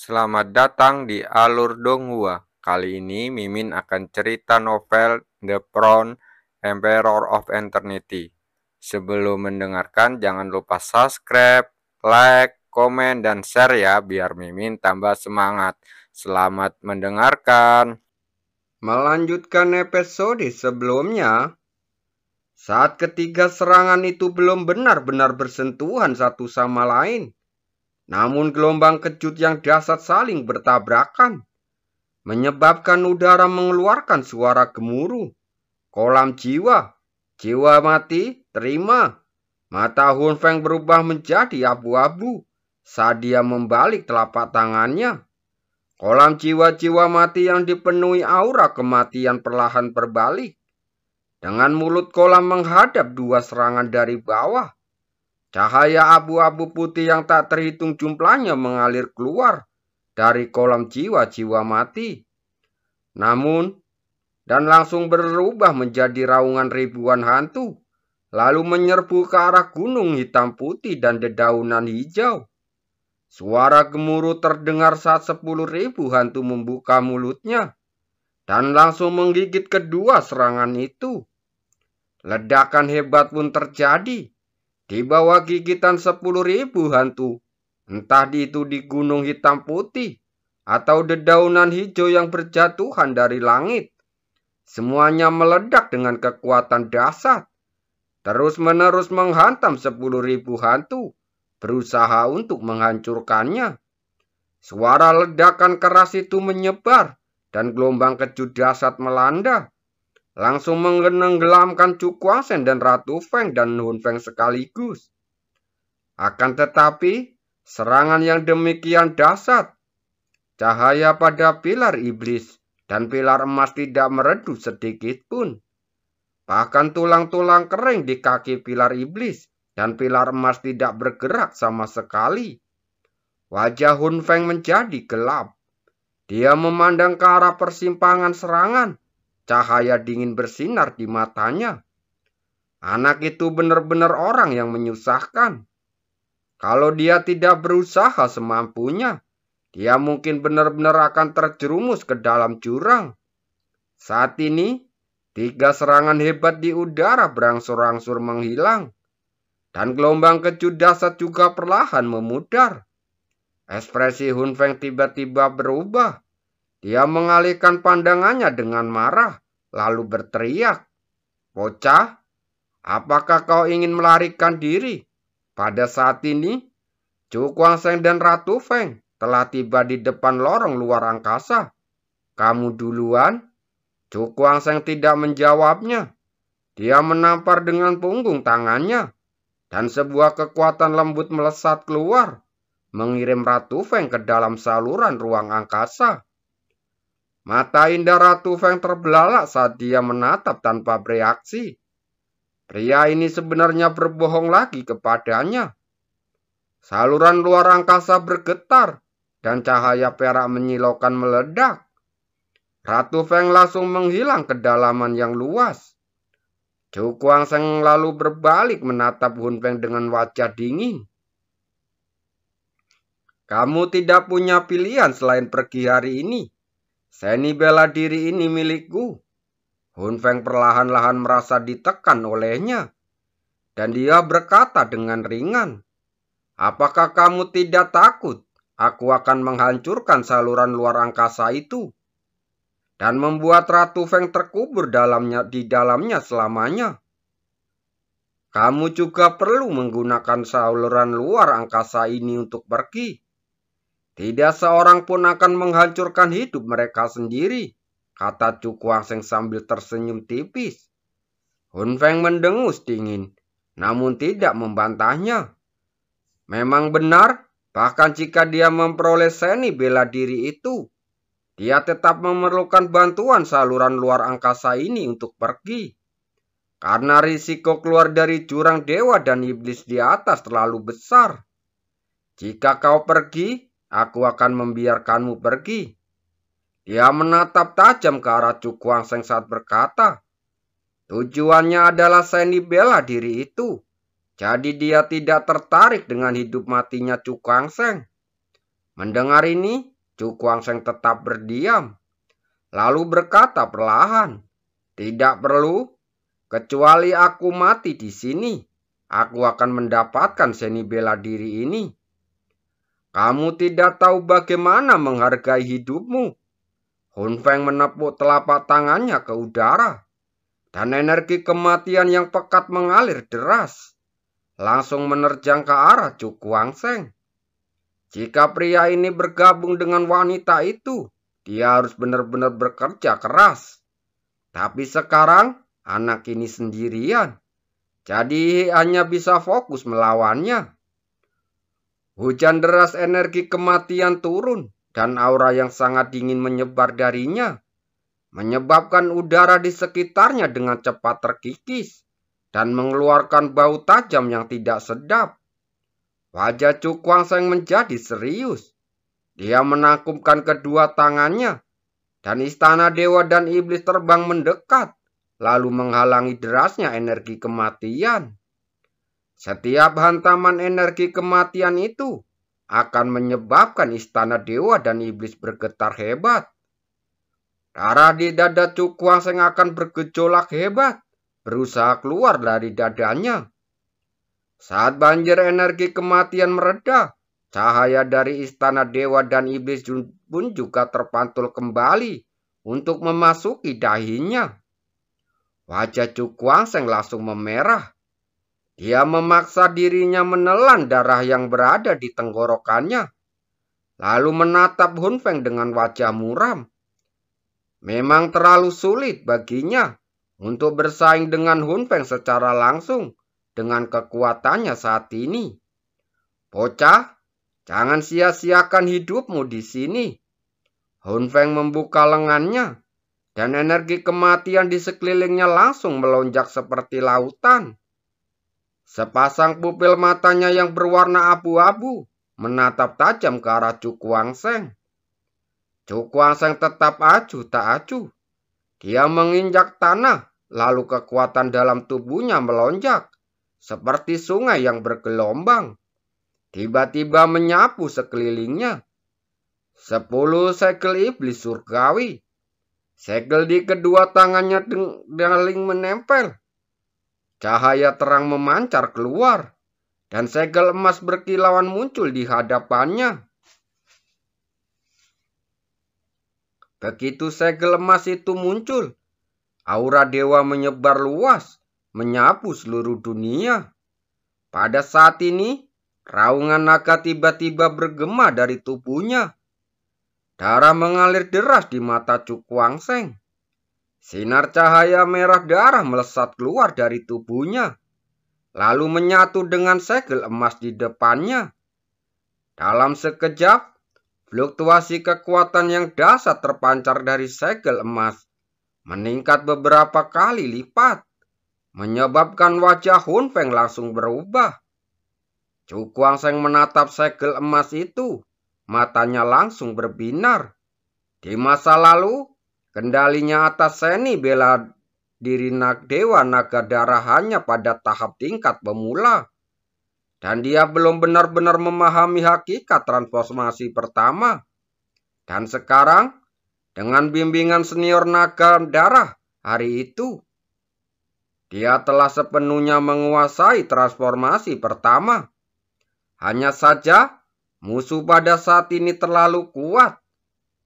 Selamat datang di Alur Donghua. Kali ini Mimin akan cerita novel The Crown, Emperor of Eternity. Sebelum mendengarkan, jangan lupa subscribe, like, komen, dan share ya, biar Mimin tambah semangat. Selamat mendengarkan. Melanjutkan episode sebelumnya, saat ketiga serangan itu belum benar-benar bersentuhan satu sama lain, namun gelombang kejut yang dahsyat saling bertabrakan, menyebabkan udara mengeluarkan suara gemuruh. Kolam jiwa, jiwa mati, terima. Mata Hun Feng berubah menjadi abu-abu saat dia membalik telapak tangannya. Kolam jiwa-jiwa mati yang dipenuhi aura kematian perlahan berbalik. Dengan mulut kolam menghadap dua serangan dari bawah. Cahaya abu-abu putih yang tak terhitung jumlahnya mengalir keluar dari kolam jiwa-jiwa mati. Namun, dan langsung berubah menjadi raungan ribuan hantu, lalu menyerbu ke arah gunung hitam putih dan dedaunan hijau. Suara gemuruh terdengar saat 10.000 hantu membuka mulutnya dan langsung menggigit kedua serangan itu. Ledakan hebat pun terjadi di bawah gigitan 10.000 hantu, entah itu di gunung hitam putih atau dedaunan hijau yang berjatuhan dari langit. Semuanya meledak dengan kekuatan dahsyat, terus-menerus menghantam 10.000 hantu, berusaha untuk menghancurkannya. Suara ledakan keras itu menyebar dan gelombang kejut dahsyat melanda, langsung menenggelamkan Chu Guangzhen dan Ratu Feng dan Hun Feng sekaligus. Akan tetapi, serangan yang demikian dahsyat, cahaya pada pilar iblis dan pilar emas tidak meredup sedikit pun. Bahkan tulang-tulang kering di kaki pilar iblis dan pilar emas tidak bergerak sama sekali. Wajah Hun Feng menjadi gelap. Dia memandang ke arah persimpangan serangan. Cahaya dingin bersinar di matanya. Anak itu benar-benar orang yang menyusahkan. Kalau dia tidak berusaha semampunya, dia mungkin benar-benar akan terjerumus ke dalam jurang. Saat ini, 3 serangan hebat di udara berangsur-angsur menghilang. Dan gelombang kejut dahsyat juga perlahan memudar. Ekspresi Hun Feng tiba-tiba berubah. Dia mengalihkan pandangannya dengan marah, lalu berteriak, "Bocah, apakah kau ingin melarikan diri?" Pada saat ini, Chu Guangzhen dan Ratu Feng telah tiba di depan lorong luar angkasa. "Kamu duluan?" Chu Guangzhen tidak menjawabnya. Dia menampar dengan punggung tangannya, dan sebuah kekuatan lembut melesat keluar, mengirim Ratu Feng ke dalam saluran ruang angkasa. Mata indah Ratu Feng terbelalak saat dia menatap tanpa bereaksi. Pria ini sebenarnya berbohong lagi kepadanya. Saluran luar angkasa bergetar dan cahaya perak menyilaukan meledak. Ratu Feng langsung menghilang ke dalaman yang luas. Chu Guangzhen lalu berbalik menatap Hun Feng dengan wajah dingin. "Kamu tidak punya pilihan selain pergi hari ini. Seni bela diri ini milikku." Hun Feng perlahan-lahan merasa ditekan olehnya. Dan dia berkata dengan ringan, "Apakah kamu tidak takut aku akan menghancurkan saluran luar angkasa itu dan membuat Ratu Feng terkubur di dalamnya selamanya? Kamu juga perlu menggunakan saluran luar angkasa ini untuk pergi. Tidak seorang pun akan menghancurkan hidup mereka sendiri," kata Chu Guangzhen sambil tersenyum tipis. Hun Feng mendengus dingin, namun tidak membantahnya. Memang benar, bahkan jika dia memperoleh seni bela diri itu, dia tetap memerlukan bantuan saluran luar angkasa ini untuk pergi. Karena risiko keluar dari jurang dewa dan iblis di atas terlalu besar. "Jika kau pergi, aku akan membiarkanmu pergi." Dia menatap tajam ke arah Chu Guangzhen saat berkata, "Tujuannya adalah seni bela diri itu. Jadi dia tidak tertarik dengan hidup matinya Chu Guangzhen." Mendengar ini, Cu Kuangseng tetap berdiam, lalu berkata perlahan, "Tidak perlu, kecuali aku mati di sini. Aku akan mendapatkan seni bela diri ini. Kamu tidak tahu bagaimana menghargai hidupmu." Hun Feng menepuk telapak tangannya ke udara, dan energi kematian yang pekat mengalir deras, langsung menerjang ke arah Cu Kuangseng. Jika pria ini bergabung dengan wanita itu, dia harus benar-benar bekerja keras. Tapi sekarang, anak ini sendirian, jadi hanya bisa fokus melawannya. Hujan deras energi kematian turun, dan aura yang sangat dingin menyebar darinya, menyebabkan udara di sekitarnya dengan cepat terkikis dan mengeluarkan bau tajam yang tidak sedap. Wajah Cu Kuangseng menjadi serius. Dia menangkupkan kedua tangannya, dan istana dewa dan iblis terbang mendekat, lalu menghalangi derasnya energi kematian. Setiap hantaman energi kematian itu akan menyebabkan istana dewa dan iblis bergetar hebat. Darah di dada Cu Kuangseng akan bergejolak hebat, berusaha keluar dari dadanya. Saat banjir energi kematian mereda, cahaya dari istana dewa dan iblis pun juga terpantul kembali untuk memasuki dahinya. Wajah Cu Kuangseng langsung memerah. Dia memaksa dirinya menelan darah yang berada di tenggorokannya, lalu menatap Hun Feng dengan wajah muram. Memang terlalu sulit baginya untuk bersaing dengan Hun Feng secara langsung dengan kekuatannya saat ini. "Bocah, jangan sia-siakan hidupmu di sini." Hun Feng membuka lengannya, dan energi kematian di sekelilingnya langsung melonjak seperti lautan. Sepasang pupil matanya yang berwarna abu-abu menatap tajam ke arah Cu Kuangseng. Cu Kuangseng tetap acuh tak acuh. Dia menginjak tanah, lalu kekuatan dalam tubuhnya melonjak, seperti sungai yang bergelombang. Tiba-tiba menyapu sekelilingnya. 10 segel iblis surgawi. Segel di kedua tangannya saling menempel. Cahaya terang memancar keluar, dan segel emas berkilauan muncul di hadapannya. Begitu segel emas itu muncul, aura dewa menyebar luas, menyapu seluruh dunia. Pada saat ini, raungan naga tiba-tiba bergema dari tubuhnya. Darah mengalir deras di mata Cu Kuangseng. Sinar cahaya merah darah melesat keluar dari tubuhnya, lalu menyatu dengan segel emas di depannya. Dalam sekejap, fluktuasi kekuatan yang dahsyat terpancar dari segel emas meningkat beberapa kali lipat, menyebabkan wajah Hun Feng langsung berubah. Cu Kuangseng menatap segel emas itu, matanya langsung berbinar. Di masa lalu, kendalinya atas seni bela diri dewa naga darah hanya pada tahap tingkat pemula, dan dia belum benar-benar memahami hakikat transformasi pertama. Dan sekarang, dengan bimbingan senior naga darah hari itu, dia telah sepenuhnya menguasai transformasi pertama. Hanya saja, musuh pada saat ini terlalu kuat,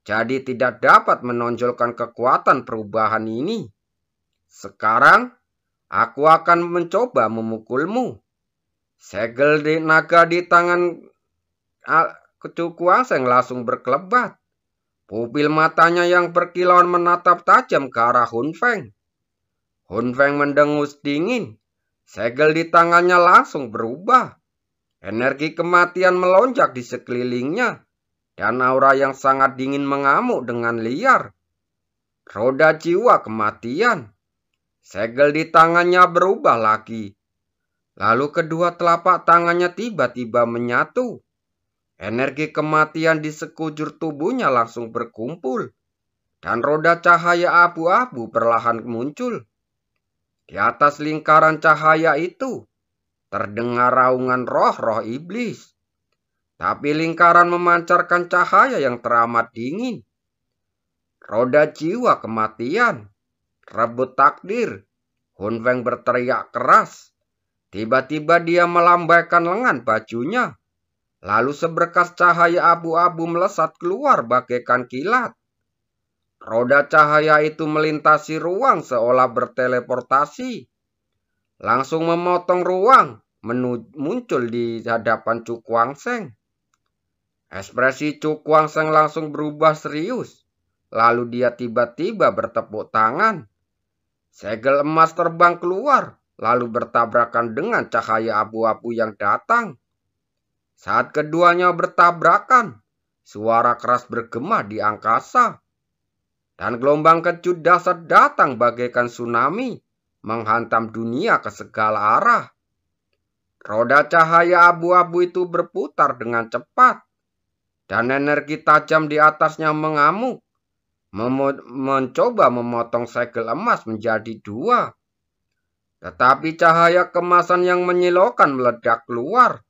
jadi tidak dapat menonjolkan kekuatan perubahan ini. Sekarang, aku akan mencoba memukulmu. Segel naga di tangan Cu Kuangseng langsung berkelebat. Pupil matanya yang berkilauan menatap tajam ke arah Hun Feng. Hun Feng mendengus dingin. Segel di tangannya langsung berubah. Energi kematian melonjak di sekelilingnya, dan aura yang sangat dingin mengamuk dengan liar. Roda jiwa kematian. Segel di tangannya berubah lagi. Lalu kedua telapak tangannya tiba-tiba menyatu. Energi kematian di sekujur tubuhnya langsung berkumpul, dan roda cahaya abu-abu perlahan muncul. Di atas lingkaran cahaya itu, terdengar raungan roh-roh iblis. tapi lingkaran memancarkan cahaya yang teramat dingin. Roda jiwa kematian, rebut takdir. Hun Feng berteriak keras. Tiba-tiba dia melambaikan lengan bajunya. Lalu seberkas cahaya abu-abu melesat keluar bagaikan kilat. Roda cahaya itu melintasi ruang seolah berteleportasi. Langsung memotong ruang, muncul di hadapan Chu Guangsheng. Ekspresi Chu Guangsheng langsung berubah serius. Lalu dia tiba-tiba bertepuk tangan. Segel emas terbang keluar, lalu bertabrakan dengan cahaya abu-abu yang datang. Saat keduanya bertabrakan, suara keras bergema di angkasa. Dan gelombang kecut dahsyat datang bagaikan tsunami, menghantam dunia ke segala arah. Roda cahaya abu-abu itu berputar dengan cepat, dan energi tajam di atasnya mengamuk, mencoba memotong segel emas menjadi dua. Tetapi cahaya kemasan yang menyilaukan meledak keluar,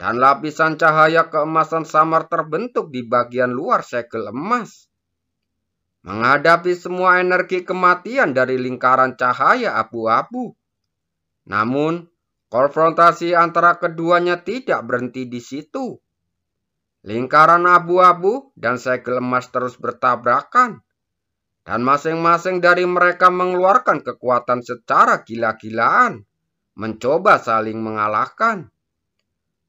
dan lapisan cahaya keemasan samar terbentuk di bagian luar segel emas. Menghadapi semua energi kematian dari lingkaran cahaya abu-abu. Namun, konfrontasi antara keduanya tidak berhenti di situ. Lingkaran abu-abu dan segel emas terus bertabrakan, dan masing-masing dari mereka mengeluarkan kekuatan secara gila-gilaan, mencoba saling mengalahkan.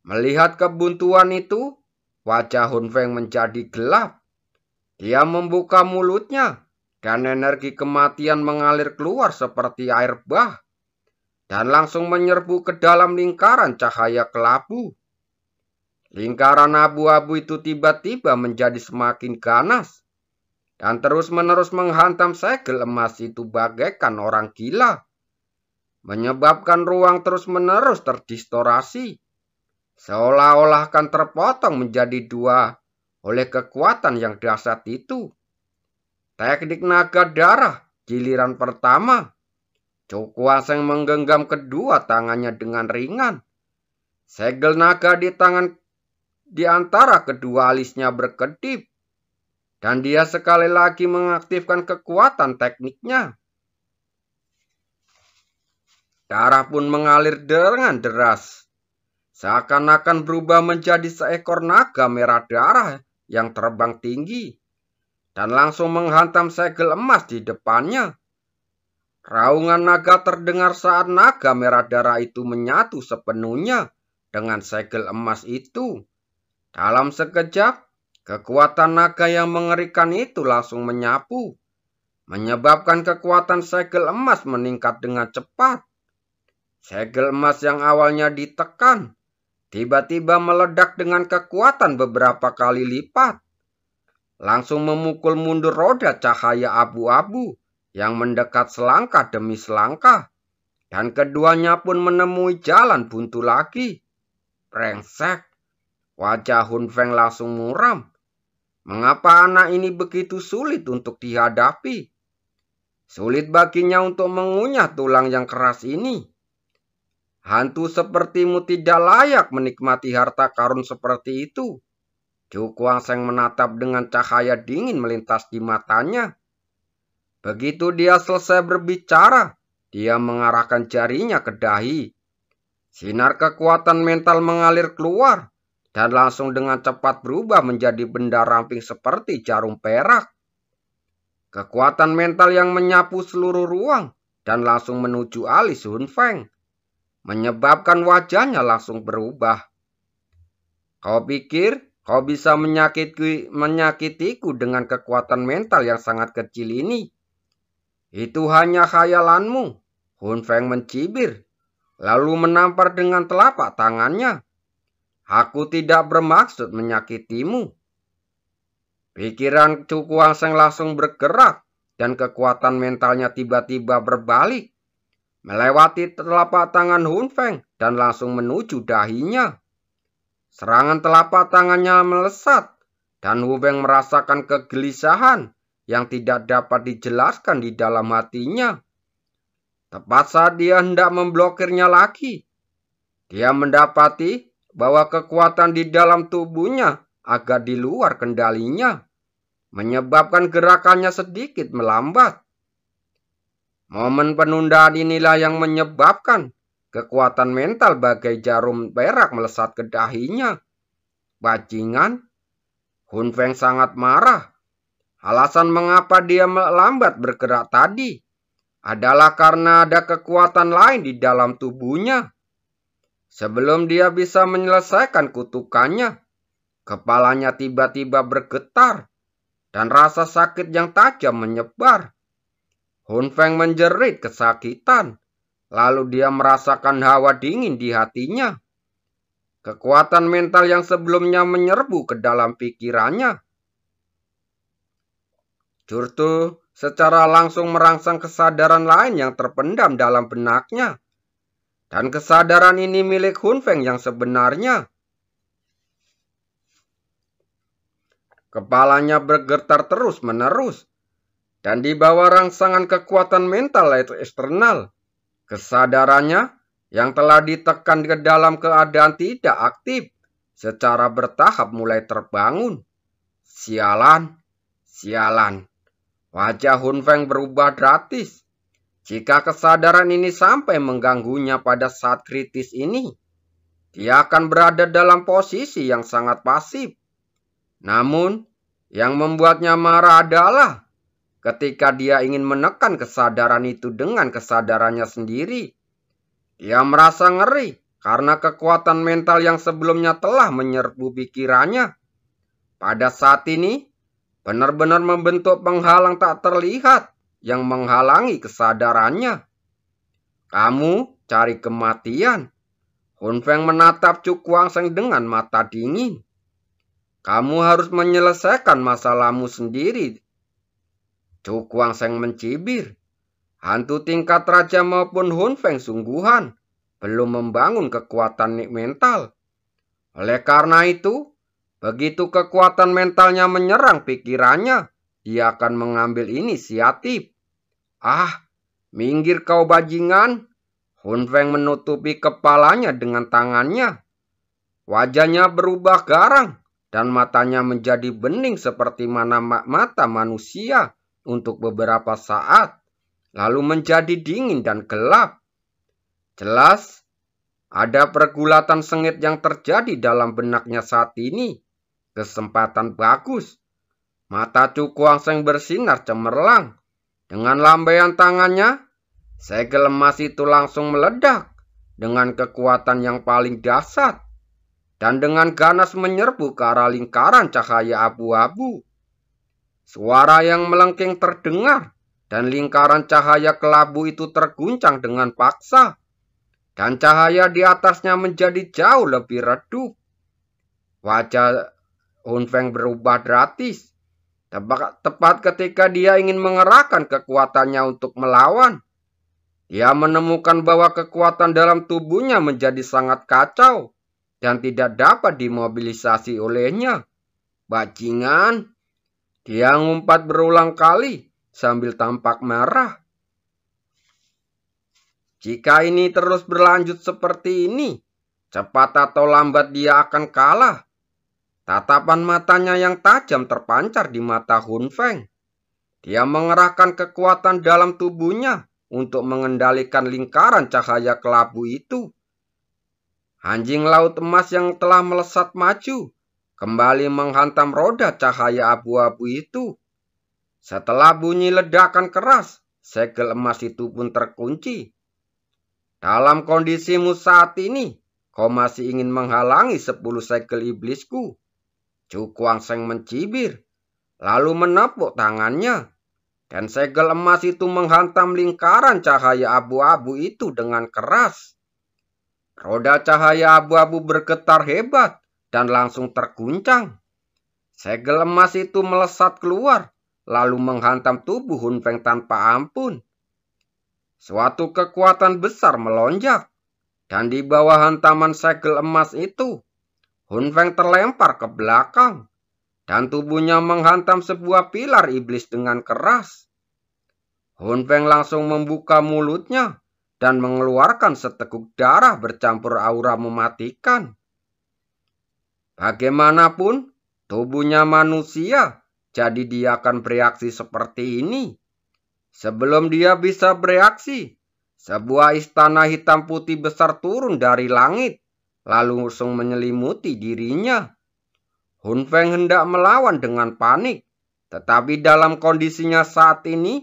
Melihat kebuntuan itu, wajah Hun Feng menjadi gelap. Dia membuka mulutnya, dan energi kematian mengalir keluar seperti air bah, dan langsung menyerbu ke dalam lingkaran cahaya kelabu. Lingkaran abu-abu itu tiba-tiba menjadi semakin ganas, dan terus-menerus menghantam segel emas itu bagaikan orang gila, menyebabkan ruang terus-menerus terdistorasi, seolah-olah akan terpotong menjadi dua oleh kekuatan yang dahsyat itu. Teknik naga darah giliran pertama. Chu Guangsheng menggenggam kedua tangannya dengan ringan. Segel naga di antara kedua alisnya berkedip, dan dia sekali lagi mengaktifkan kekuatan tekniknya. Darah pun mengalir dengan deras, seakan-akan berubah menjadi seekor naga merah darah yang terbang tinggi, dan langsung menghantam segel emas di depannya. Raungan naga terdengar saat naga merah darah itu menyatu sepenuhnya dengan segel emas itu. Dalam sekejap, kekuatan naga yang mengerikan itu langsung menyapu, menyebabkan kekuatan segel emas meningkat dengan cepat. Segel emas yang awalnya ditekan, tiba-tiba meledak dengan kekuatan beberapa kali lipat. Langsung memukul mundur roda cahaya abu-abu yang mendekat selangkah demi selangkah. Dan keduanya pun menemui jalan buntu lagi. Brengsek. Wajah Hun Feng langsung muram. Mengapa anak ini begitu sulit untuk dihadapi? Sulit baginya untuk mengunyah tulang yang keras ini. Hantu sepertimu tidak layak menikmati harta karun seperti itu. Chu Guangsheng menatap dengan cahaya dingin melintas di matanya. Begitu dia selesai berbicara, dia mengarahkan jarinya ke dahi. Sinar kekuatan mental mengalir keluar, dan langsung dengan cepat berubah menjadi benda ramping seperti jarum perak. Kekuatan mental yang menyapu seluruh ruang dan langsung menuju alis Hun Feng, menyebabkan wajahnya langsung berubah. Kau pikir kau bisa menyakitiku dengan kekuatan mental yang sangat kecil ini? Itu hanya khayalanmu. Hun Feng mencibir, lalu menampar dengan telapak tangannya. Aku tidak bermaksud menyakitimu. Pikiran Chu Guangsheng langsung bergerak, dan kekuatan mentalnya tiba-tiba berbalik, melewati telapak tangan Hun Feng dan langsung menuju dahinya. Serangan telapak tangannya melesat, dan Hun Feng merasakan kegelisahan yang tidak dapat dijelaskan di dalam hatinya. Tepat saat dia hendak memblokirnya lagi, dia mendapati bahwa kekuatan di dalam tubuhnya agak di luar kendalinya, menyebabkan gerakannya sedikit melambat. Momen penundaan inilah yang menyebabkan kekuatan mental bagai jarum perak melesat ke dahinya. Bajingan, Hun Feng sangat marah. Alasan mengapa dia melambat bergerak tadi adalah karena ada kekuatan lain di dalam tubuhnya. Sebelum dia bisa menyelesaikan kutukannya, kepalanya tiba-tiba bergetar dan rasa sakit yang tajam menyebar. Hun Feng menjerit kesakitan, lalu dia merasakan hawa dingin di hatinya. Kekuatan mental yang sebelumnya menyerbu ke dalam pikirannya justru secara langsung merangsang kesadaran lain yang terpendam dalam benaknya. Dan kesadaran ini milik Hun Feng yang sebenarnya. Kepalanya bergetar terus-menerus. Dan di bawah rangsangan kekuatan mental eksternal, kesadarannya yang telah ditekan ke dalam keadaan tidak aktif secara bertahap mulai terbangun. Sialan, sialan. Wajah Hun Feng berubah drastis. Jika kesadaran ini sampai mengganggunya pada saat kritis ini, dia akan berada dalam posisi yang sangat pasif. Namun, yang membuatnya marah adalah ketika dia ingin menekan kesadaran itu dengan kesadarannya sendiri. Dia merasa ngeri karena kekuatan mental yang sebelumnya telah menyerbu pikirannya. Pada saat ini, benar-benar membentuk penghalang tak terlihat yang menghalangi kesadarannya. Kamu cari kematian. Hun Feng menatap Chu Guangsheng dengan mata dingin. Kamu harus menyelesaikan masalahmu sendiri. Chu Guangsheng mencibir. Hantu tingkat raja maupun Hun Feng sungguhan belum membangun kekuatan mental. Oleh karena itu, begitu kekuatan mentalnya menyerang pikirannya, dia akan mengambil inisiatif. Ah, minggir kau bajingan. Hun Feng menutupi kepalanya dengan tangannya. Wajahnya berubah garang dan matanya menjadi bening seperti mata manusia untuk beberapa saat, lalu menjadi dingin dan gelap. Jelas, ada pergulatan sengit yang terjadi dalam benaknya saat ini. Kesempatan bagus. Mata Chu Guangsheng bersinar cemerlang. Dengan lambaian tangannya, segel emas itu langsung meledak dengan kekuatan yang paling dahsyat dan dengan ganas menyerbu ke arah lingkaran cahaya abu-abu. Suara yang melengking terdengar dan lingkaran cahaya kelabu itu terguncang dengan paksa dan cahaya di atasnya menjadi jauh lebih redup. Wajah Hun Feng berubah drastis. Tepat ketika dia ingin mengerahkan kekuatannya untuk melawan, dia menemukan bahwa kekuatan dalam tubuhnya menjadi sangat kacau dan tidak dapat dimobilisasi olehnya. Bajingan, dia ngumpat berulang kali sambil tampak marah. Jika ini terus berlanjut seperti ini, cepat atau lambat dia akan kalah. Tatapan matanya yang tajam terpancar di mata Hun Feng. Dia mengerahkan kekuatan dalam tubuhnya untuk mengendalikan lingkaran cahaya kelabu itu. Anjing laut emas yang telah melesat maju kembali menghantam roda cahaya abu-abu itu. Setelah bunyi ledakan keras, segel emas itu pun terkunci. Dalam kondisimu saat ini, kau masih ingin menghalangi 10 segel iblisku? Chu Guangsheng mencibir, lalu menepuk tangannya, dan segel emas itu menghantam lingkaran cahaya abu-abu itu dengan keras. Roda cahaya abu-abu bergetar hebat dan langsung terguncang. Segel emas itu melesat keluar, lalu menghantam tubuh Hun Feng tanpa ampun. Suatu kekuatan besar melonjak, dan di bawah hantaman segel emas itu, Hun Feng terlempar ke belakang, dan tubuhnya menghantam sebuah pilar iblis dengan keras. Hun Feng langsung membuka mulutnya dan mengeluarkan seteguk darah bercampur aura mematikan. Bagaimanapun, tubuhnya manusia, jadi dia akan bereaksi seperti ini. Sebelum dia bisa bereaksi, sebuah istana hitam putih besar turun dari langit, lalu langsung menyelimuti dirinya. Hun Feng hendak melawan dengan panik, tetapi dalam kondisinya saat ini,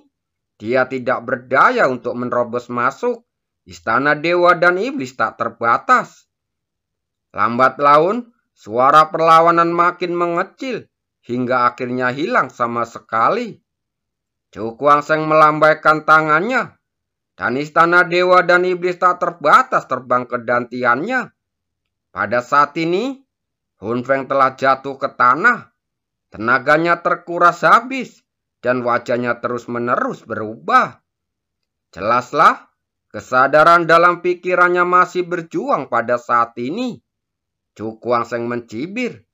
dia tidak berdaya untuk menerobos masuk. Istana dewa dan iblis tak terbatas. Lambat laun, suara perlawanan makin mengecil, hingga akhirnya hilang sama sekali. Chu Guangsheng melambaikan tangannya, dan istana dewa dan iblis tak terbatas terbang ke dantiannya. Pada saat ini, Hun Feng telah jatuh ke tanah. Tenaganya terkuras habis, dan wajahnya terus-menerus berubah. Jelaslah, kesadaran dalam pikirannya masih berjuang pada saat ini. Chu Guangsheng mencibir,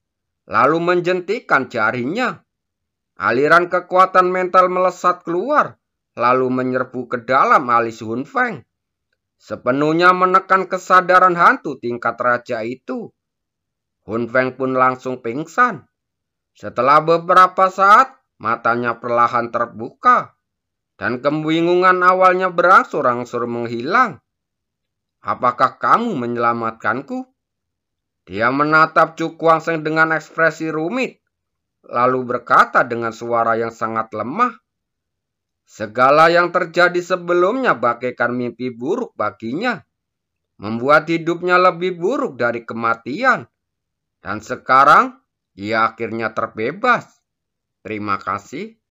lalu menjentikan jarinya. Aliran kekuatan mental melesat keluar, lalu menyerbu ke dalam alis Hun Feng, sepenuhnya menekan kesadaran hantu tingkat raja itu. Hun Feng pun langsung pingsan. Setelah beberapa saat, matanya perlahan terbuka, dan kebingungan awalnya berangsur-angsur menghilang. Apakah kamu menyelamatkanku? Dia menatap Chu Guangsheng dengan ekspresi rumit, lalu berkata dengan suara yang sangat lemah, segala yang terjadi sebelumnya bagaikan mimpi buruk baginya, membuat hidupnya lebih buruk dari kematian. Dan sekarang, ia akhirnya terbebas. Terima kasih.